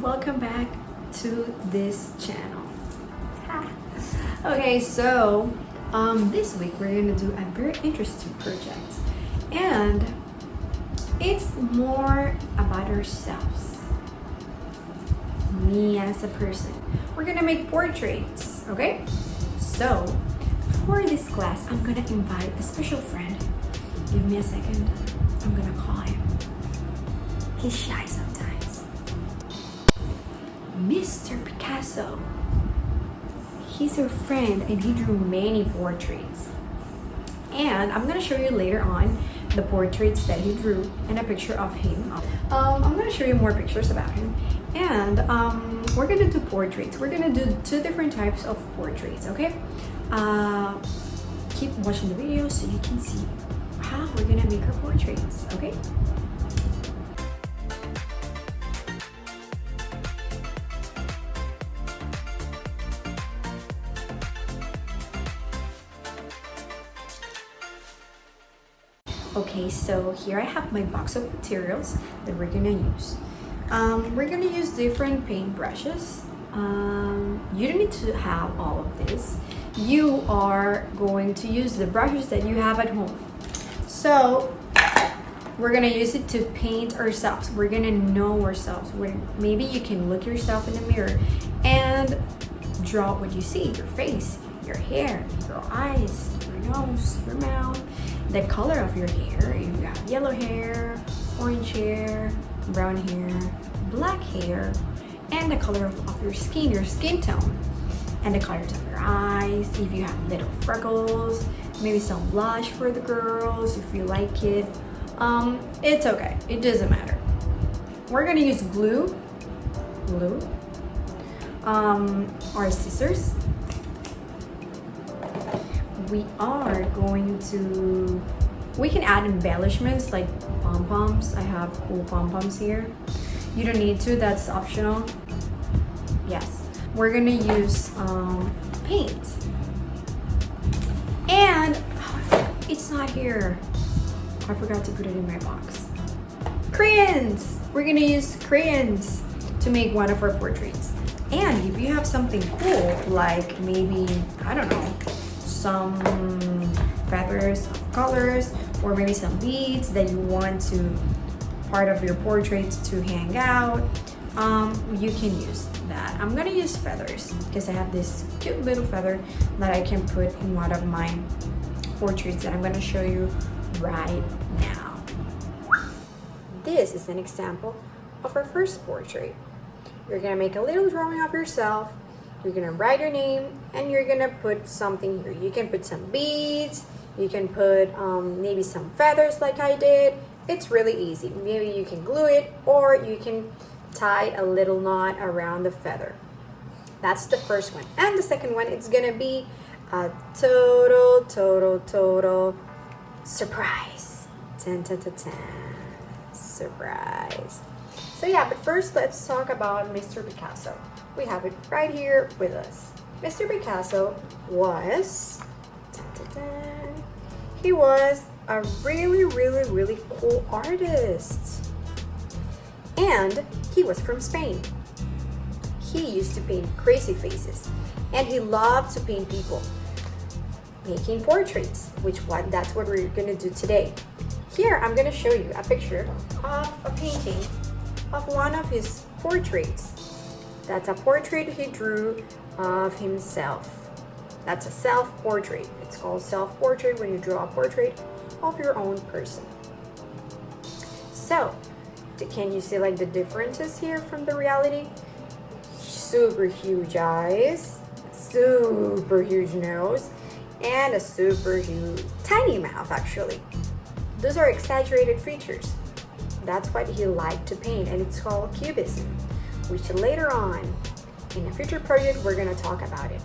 welcome back to this channel. Okay, so this week we're gonna do a very interesting project, and it's more about ourselves, me as a person. We're gonna make portraits, okay? So for this class, I'm gonna invite a special friend. Give me a second. I'm gonna call him. He's shy sometimes. Mr. Picasso. He's our friend and he drew many portraits. And I'm gonna show you later on the portraits that he drew and a picture of him. I'm gonna show you more pictures about him. And we're gonna do portraits. We're gonna do two different types of portraits, okay? Keep watching the video so you can see how we're gonna make our portraits, okay? Okay, so here I have my box of materials that we're gonna use. We're gonna use different paint brushes. You don't need to have all of this. You are going to use the brushes that you have at home. So we're gonna use it to paint ourselves. We're gonna know ourselves. Maybe you can look yourself in the mirror and draw what you see, your face, your hair, your eyes, your nose, your mouth, the color of your hair. You got yellow hair, orange hair, brown hair, black hair, and the color of your skin tone, and the colors of your eyes. If you have little freckles, maybe some blush for the girls if you like it. It's okay, it doesn't matter. We're gonna use glue, or scissors. We can add embellishments like pom-poms. I have cool pom-poms here. You don't need to, that's optional. Yes, we're gonna use paint. And it's not here. I forgot to put it in my box. Crayons! We're gonna use crayons to make one of our portraits. And if you have something cool, like maybe, I don't know, some feathers of colors, or maybe some beads that you want to part of your portraits to hang out, you can use that. I'm gonna use feathers because I have this cute little feather that I can put in one of my portraits that I'm gonna show you right now. This is an example of our first portrait. You're gonna make a little drawing of yourself. You're gonna write your name and you're gonna put something here. You can put some beads, you can put maybe some feathers like I did. It's really easy. Maybe you can glue it or you can tie a little knot around the feather. That's the first one. And the second one, it's gonna be a total surprise. Tan, tan, tan, tan. Surprise. So yeah, but first let's talk about Mr. Picasso. We have it right here with us. Mr. Picasso was, he was a really cool artist. And he was from Spain. He used to paint crazy faces and he loved to paint people, making portraits, that's what we're gonna do today. Here, I'm gonna show you a picture of a painting of one of his portraits. That's a portrait he drew of himself. That's a self-portrait. It's called self-portrait when you draw a portrait of your own person. So, can you see like the differences here from the reality? Super huge eyes, super huge nose, and a super huge, tiny mouth actually. Those are exaggerated features. That's what he liked to paint, and it's called cubism, which later on in a future project we're gonna talk about it.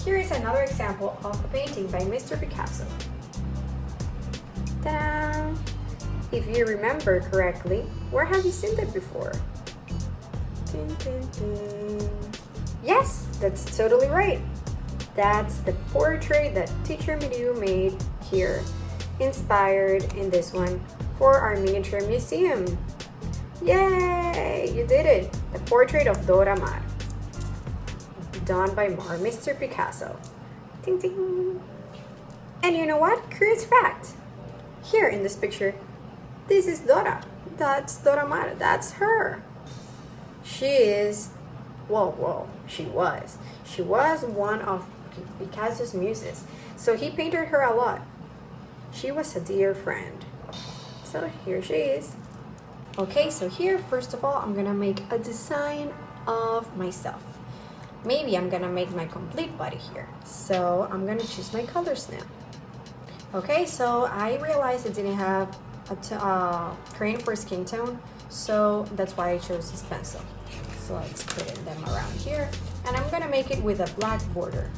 Here is another example of a painting by Mr. Picasso. Ta-da! If you remember correctly, where have you seen that before? Dun, dun, dun. Yes, that's totally right. That's the portrait that teacher Mariú made here, inspired in this one for our miniature museum. Yay! You did it! The portrait of Dora Maar, done by Mr. Picasso. Ding ding! And you know what? Curious fact. Here in this picture, this is Dora. That's Dora Maar. That's her. She is, she was one of Picasso's muses. So he painted her a lot. She was a dear friend. So here she is. Okay, so here, first of all, I'm gonna make a design of myself. Maybe I'm gonna make my complete body here. So I'm gonna choose my colors now. Okay, so I realized I didn't have a crayon for skin tone, so that's why I chose this pencil. So let's put them around here, and I'm gonna make it with a black border.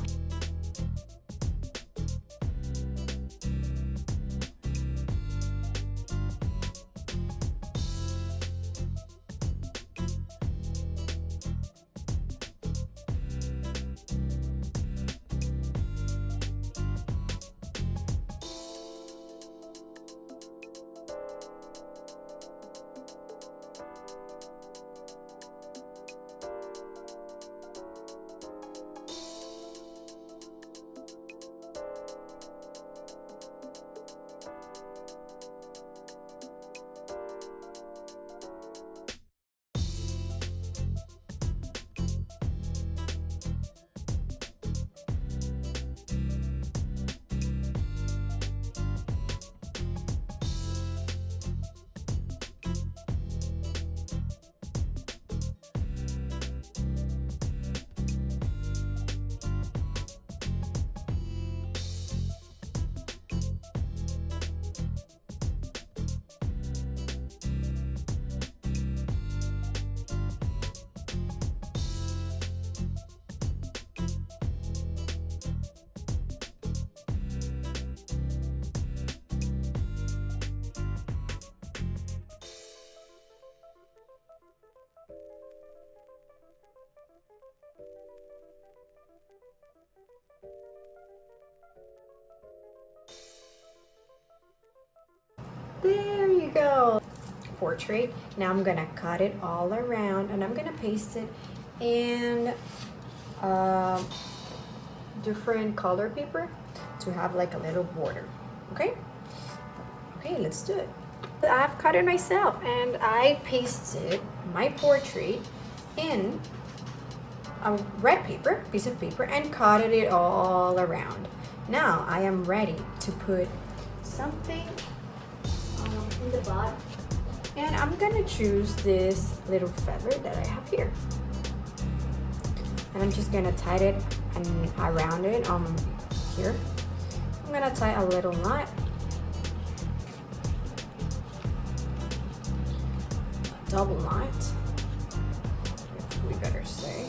There you go. Portrait. Now I'm gonna cut it all around and I'm gonna paste it in different color paper to have like a little border. Okay, let's do it. I've cut it myself and I pasted my portrait in a red paper, piece of paper, and cut it all around. Now I am ready to put something in the bottom, and I'm gonna choose this little feather that I have here, and I'm just gonna tie it and around it here. I'm gonna tie a little knot, a double knot, we better say.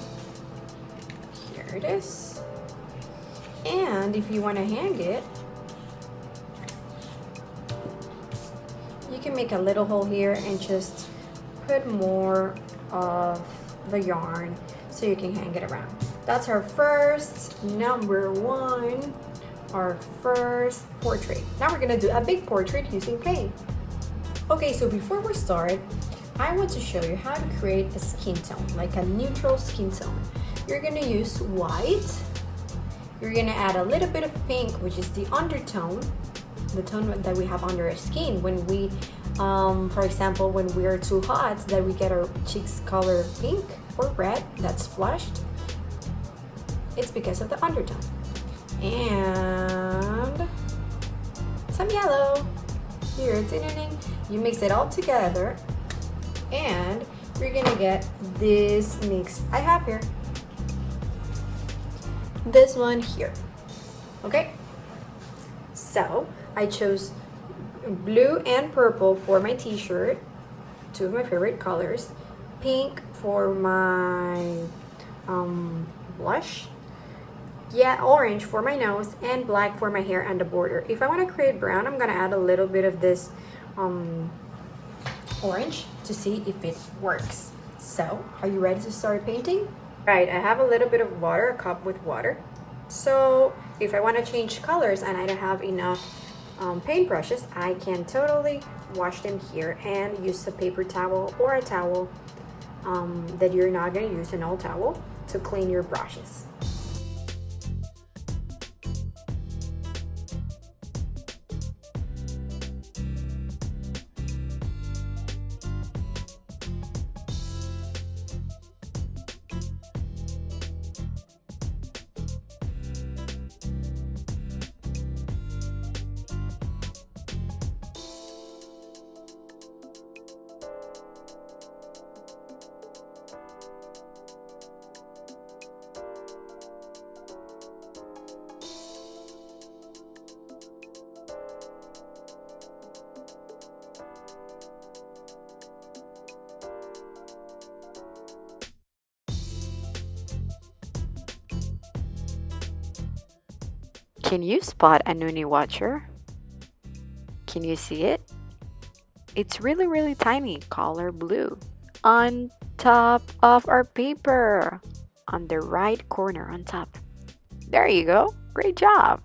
Here it is. And if you want to hang it, you can make a little hole here and just put more of the yarn so you can hang it around. That's our first number one, our first portrait. Now we're gonna do a big portrait using paint. Okay, so before we start, I want to show you how to create a skin tone, like a neutral skin tone. You're gonna use white. You're gonna add a little bit of pink, which is the undertone, the tone that we have under our skin when we, for example, when we are too hot, that we get our cheeks color pink or red, that's flushed. It's because of the undertone. And some yellow. Here, you mix it all together, and you're gonna get this mix I have here. This one here. Okay, so I chose blue and purple for my t-shirt, two of my favorite colors, pink for my blush, orange for my nose, and black for my hair and the border. If I want to create brown, I'm gonna add a little bit of this orange to see if it works. So are you ready to start painting? Right, I have a little bit of water, a cup with water. So if I want to change colors and I don't have enough paint brushes, I can totally wash them here and use a paper towel or a towel that you're not going to use, an old towel, to clean your brushes. Can you spot a Noonie Watcher? Can you see it? It's really, really tiny, color blue, on top of our paper, on the right corner on top. There you go. Great job.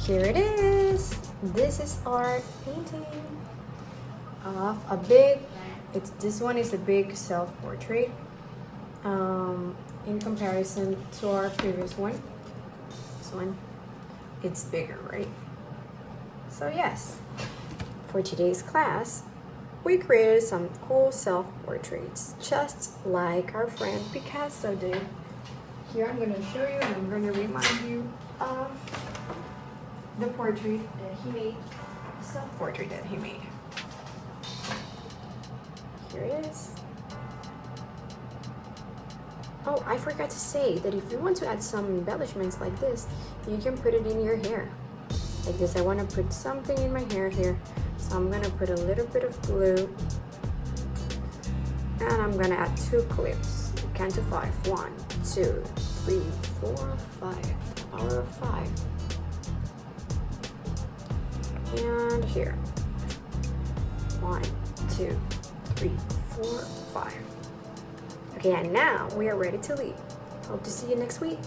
Here it is. This is our painting of a big, this one is a big self-portrait in comparison to our previous one. This one, it's bigger, right? So yes, for today's class, we created some cool self-portraits, just like our friend Picasso did. Here I'm going to show you and I'm going to remind you of the portrait that he made, the self-portrait that he made. Here it is. Oh, I forgot to say that if you want to add some embellishments like this, you can put it in your hair. Like this, I want to put something in my hair here. So I'm going to put a little bit of glue. And I'm going to add 2 clips. Count to 5. 1, 2, 3, 4, 5. Power of 5. And here. 1, 2, 3, 4, 5. Okay, and now we are ready to leave. Hope to see you next week.